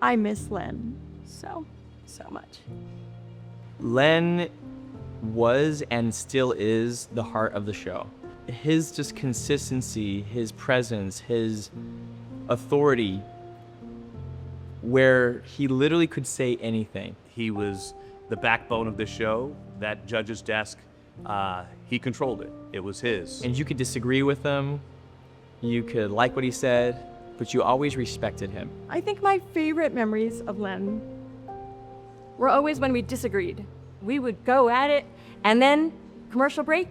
I miss Len so much. Len was and still is the heart of the show. His just consistency, his presence, his authority, where he literally could say anything. He was the backbone of the show. That judge's desk, he controlled it. It was his. And you could disagree with him, you could like what he said, but you always respected him. I think my favorite memories of Len were always when we disagreed. We would go at it, and then commercial break,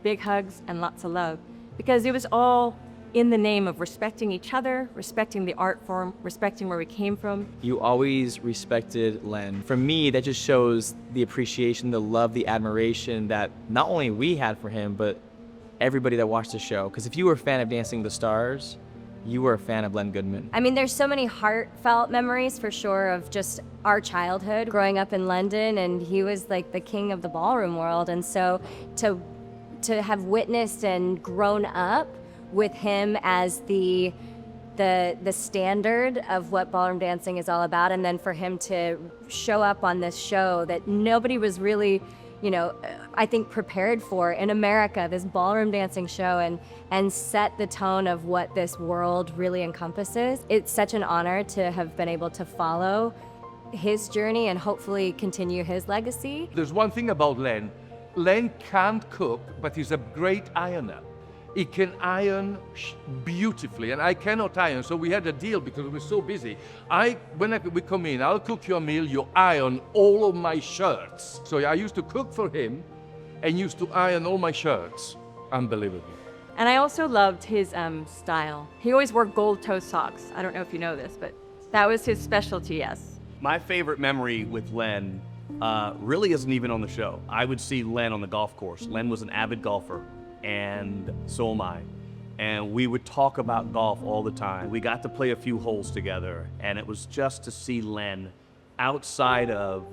big hugs and lots of love, because it was all in the name of respecting each other, respecting the art form, respecting where we came from. You always respected Len. For me, that just shows the appreciation, the love, the admiration that not only we had for him, but everybody that watched the show. Because if you were a fan of Dancing with the Stars, you were a fan of Len Goodman. I mean, there's so many heartfelt memories for sure of just our childhood growing up in London, and he was like the king of the ballroom world. And so to have witnessed and grown up with him as the standard of what ballroom dancing is all about, and then for him to show up on this show that nobody was really, I think prepared for in America, this ballroom dancing show, and set the tone of what this world really encompasses. It's such an honor to have been able to follow his journey and hopefully continue his legacy. There's one thing about Len. Len can't cook, but he's a great ironer. He can iron beautifully, and I cannot iron, so we had a deal because we're so busy. When we come in, I'll cook your meal, you iron all of my shirts. So I used to cook for him and used to iron all my shirts. Unbelievable. And I also loved his style. He always wore gold toe socks. I don't know if you know this, but that was his specialty, yes. My favorite memory with Len really isn't even on the show. I would see Len on the golf course. Len was an avid golfer, and so am I. And we would talk about golf all the time. We got to play a few holes together, and it was just to see Len outside of,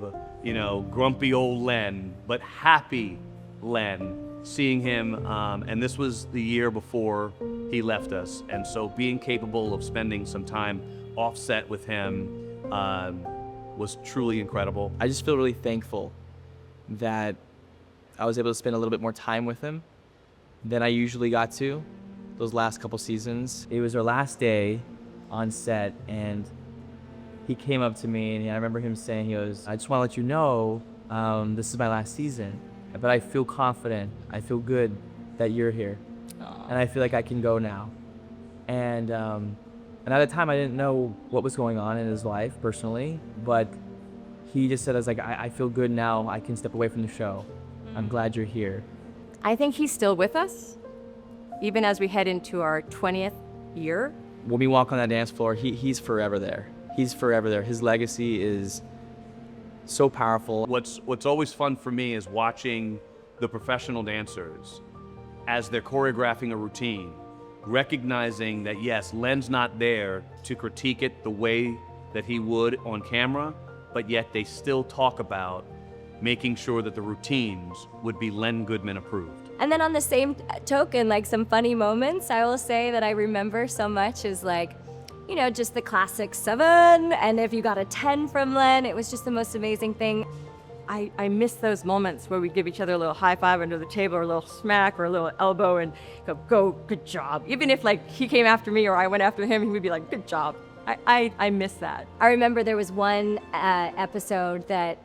grumpy old Len, but happy Len, seeing him, and this was the year before he left us. And so being capable of spending some time offset with him was truly incredible. I just feel really thankful that I was able to spend a little bit more time with him than I usually got to those last couple seasons. It was our last day on set, and he came up to me, and I remember him saying, he goes, "I just want to let you know, this is my last season, but I feel confident, I feel good that you're here. Aww. And I feel like I can go now." And at the time I didn't know what was going on in his life personally, but he just said, I feel good now, I can step away from the show. I'm glad you're here. I think he's still with us, even as we head into our 20th year. When we walk on that dance floor, he's forever there. He's forever there. His legacy is so powerful. What's always fun for me is watching the professional dancers as they're choreographing a routine, recognizing that yes, Len's not there to critique it the way that he would on camera, but yet they still talk about making sure that the routines would be Len Goodman approved. And then on the same token, some funny moments I will say that I remember so much is just the classic 7, and if you got a 10 from Len, it was just the most amazing thing. I miss those moments where we give each other a little high five under the table, or a little smack, or a little elbow, and go, good job. Even if he came after me or I went after him, he would be like, good job. I miss that. I remember there was one episode that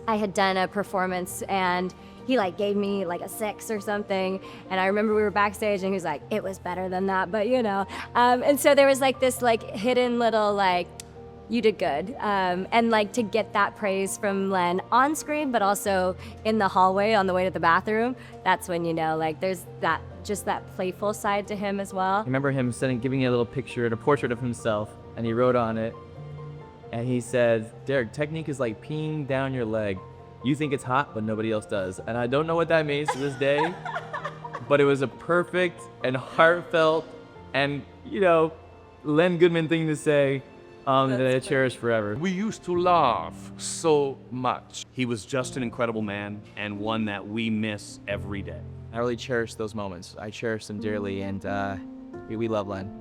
I had done a performance, and he gave me a 6 or something, and I remember we were backstage and he was like, it was better than that, but and so there was this hidden little you did good, and to get that praise from Len on screen, but also in the hallway on the way to the bathroom, that's when there's that playful side to him as well. I remember him giving me a little picture, a portrait of himself, and he wrote on it, and he said, "Derek, technique is like peeing down your leg. You think it's hot, but nobody else does." And I don't know what that means to this day, but it was a perfect and heartfelt and, Len Goodman thing to say that I cherish forever. We used to laugh so much. He was just an incredible man, and one that we miss every day. I really cherish those moments. I cherish them dearly, and we love Len.